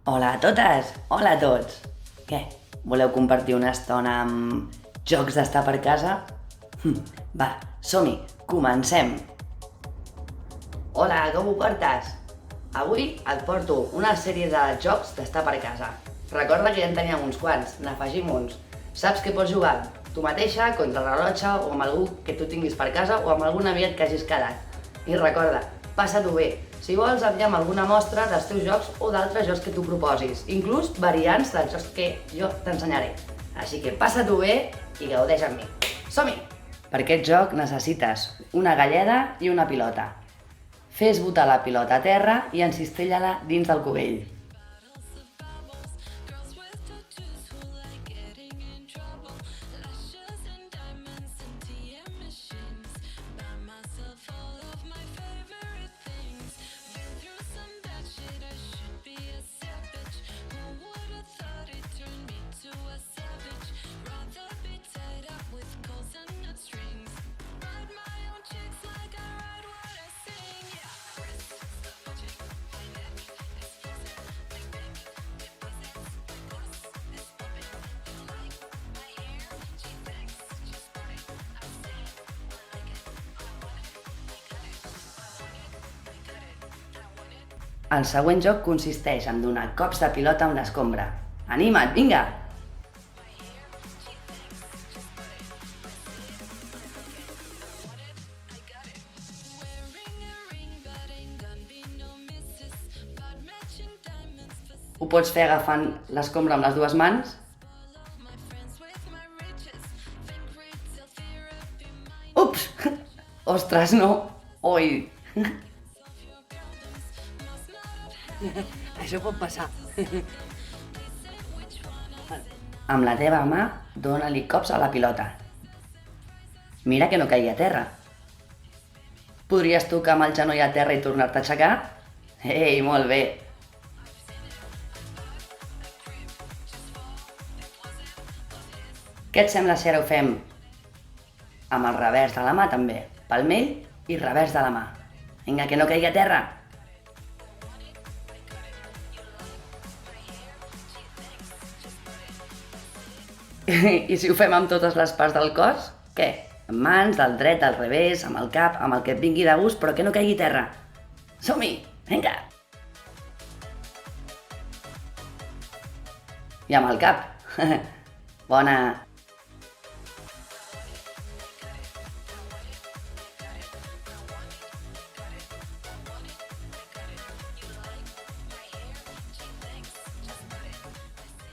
Hola a totes, hola a tots. Què, voleu compartir una estona amb jocs d'estar per casa? Va, som-hi, comencem. Hola, com ho portes? Avui et porto una sèrie de jocs d'estar per casa. Recorda que ja en teníem uns quants, n'afegim uns. Saps que pots jugar tu mateixa, contra el rellotge, o amb algú que tu tinguis per casa, o amb algun amic que hagis quedat. I recorda, passa-t'ho bé. Si vols, envia'm alguna mostra dels teus jocs o d'altres jocs que tu proposis, inclús variants dels jocs que jo t'ensenyaré. Així que passa-t'ho bé i gaudeix amb mi. Som-hi! Per aquest joc necessites una galleda i una pilota. Fes botar la pilota a terra i encistella-la dins del cubell. El següent joc consisteix en donar cops de pilota a una escombra. Anima't, vinga! Ho pots fer agafant l'escombra amb les dues mans. Ups! Ostres, no! Oi! Això pot passar. Amb la teva mà, dóna-li cops a la pilota. Mira que no caigui a terra. Podries tocar amb el genoll a terra i tornar-te a aixecar? Ei, molt bé! Què et sembla si ara ho fem amb el revers de la mà també? Palmell i revers de la mà. Vinga, que no caigui a terra! I si ho fem amb totes les parts del cos? Què? Amb mans, del dret, del revés, amb el cap, amb el que et vingui de gust, però que no caigui a terra. Som-hi! Vinga! I amb el cap. Bona!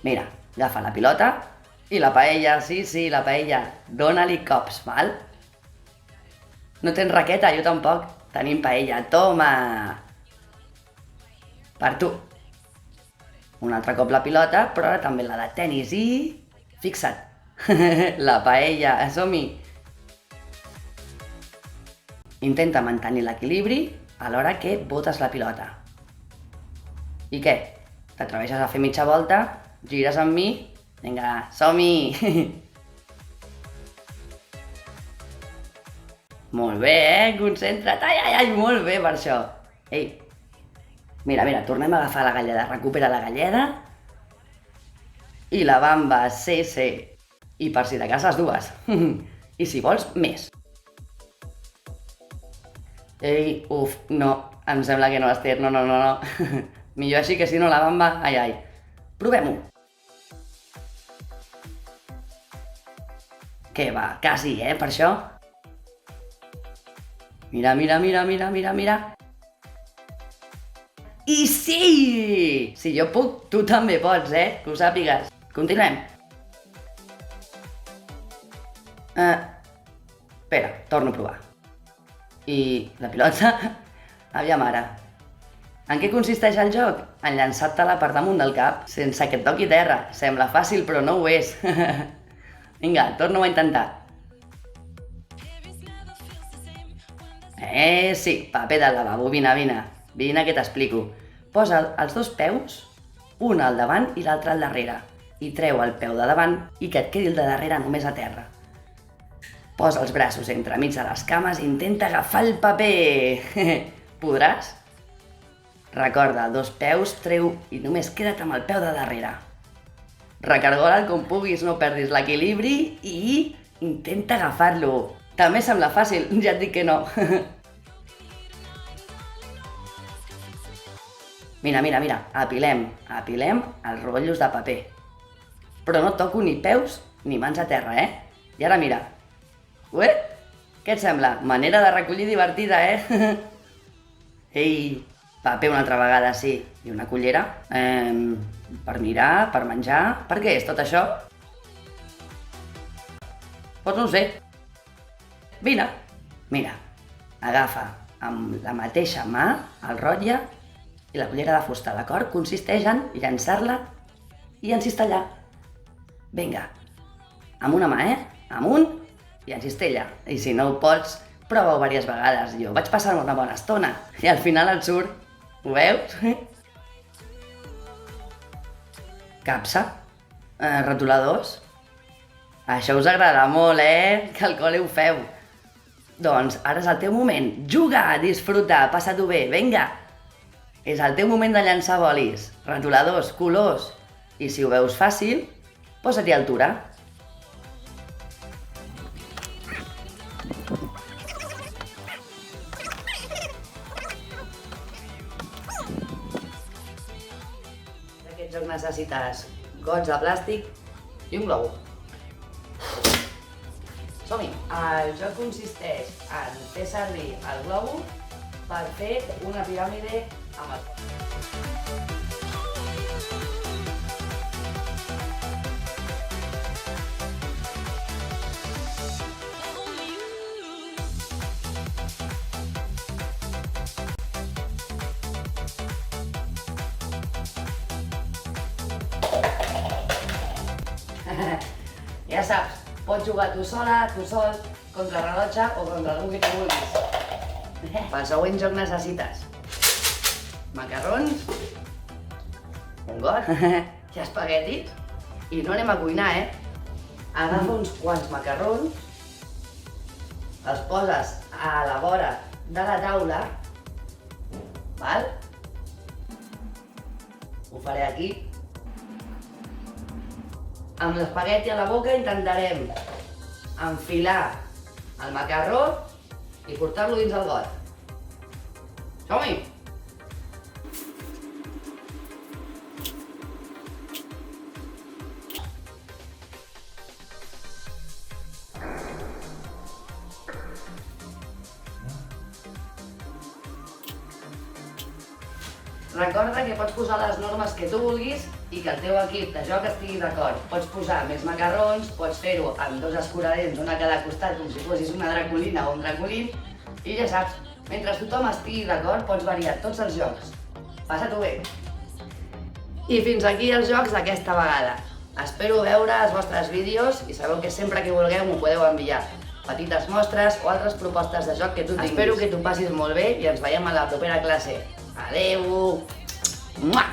Mira, agafa la pilota i la paella, sí, la paella. Dóna-li cops, val? No tens raqueta? Jo tampoc. Tenim paella, toma! Per tu. Un altre cop la pilota, però ara també la de tenis i... Fixa't! La paella, som-hi! Intenta mantenir l'equilibri alhora que botes la pilota. I què? T'atreveixes a fer mitja volta? Gires amb mi? Vinga, som-hi! Molt bé, Concentra't! Ai, molt bé per això! Ei, mira, tornem a agafar la galleda. Recupera la galleda. I la bamba, sí. I per si de cas les dues. I si vols, més. Ei, uf, no. Em sembla que no l'Ester, no. Millor així que si no la bamba, ai. Provem-ho. Què va, quasi, per això? Mira. I sí! Si jo puc, tu també pots, que ho sàpigues. Continuem. Espera, torno a provar. I la pilota? Aviam ara. En què consisteix el joc? En llançar-te-la per damunt del cap sense que et toqui terra. Sembla fàcil, però no ho és. Vinga, torna-ho a intentar. Sí, paper del lavabo, vine que t'explico. Posa els dos peus, un al davant i l'altre al darrere, i treu el peu de davant i que et quedi el de darrere només a terra. Posa els braços entremig de les cames i intenta agafar el paper. Podràs? Recorda, 2 peus, treu i només queda't amb el peu de darrere. Recargola't com puguis, no perdis l'equilibri i intenta agafar-lo. També sembla fàcil, ja et dic que no. Mira, apilem els rotllos de paper. Però no toco ni peus ni mans a terra, I ara mira. Ué? Què et sembla? Manera de recollir divertida, Ei, paper una altra vegada, sí. I una cullera? Per mirar, per menjar... Per què és tot això? Doncs no ho sé. Vine. Mira, agafa amb la mateixa mà el rotlle i la cullera de fusta, d'acord? Consisteix en llançar-la i encistellar. Vinga, amb una mà, Amunt i encistella. I si no ho pots, prova-ho diverses vegades. Jo vaig passar-me una bona estona i al final et surt. Ho veus? Capsa? Retoladors? Això us agrada molt, Que al col·le ho feu. Doncs ara és el teu moment. Juga, disfruta, passa-t'ho bé, vinga! És el teu moment de llançar bolis, retoladors, colors. I si ho veus fàcil, posa-t'hi a altura. D'aquest joc necessites gots de plàstic i un globo. Som-hi! El joc consisteix en fer servir el globo per fer una piràmide amb el... Ja saps, pots jugar tu sola, tu sol, contra el rellotge o contra algú que tu vulguis. Pel següent joc necessites macarrons, un got i espaguetis. I no anem a cuinar, Agafa uns quants macarrons, els poses a la vora de la taula, val? Ho faré aquí. Amb l'espagueti a la boca intentarem enfilar el macarró i portar-lo dins el got. Som-hi! Recorda que pots posar les normes que tu vulguis i que el teu equip de joc estigui d'acord. Pots posar més macarrons, pots fer-ho amb 2 escuradents, un a cada costat, com si fossis una draculina o un draculín, i ja saps, mentre tothom estigui d'acord, pots variar tots els jocs. Passa-t'ho bé! I fins aquí els jocs d'aquesta vegada. Espero veure els vostres vídeos i sabeu que sempre que vulgueu m'ho podeu enviar. Petites mostres o altres propostes de joc que tu tinguis. Espero que t'ho passis molt bé i ens veiem a la propera classe. Adeu! Mua!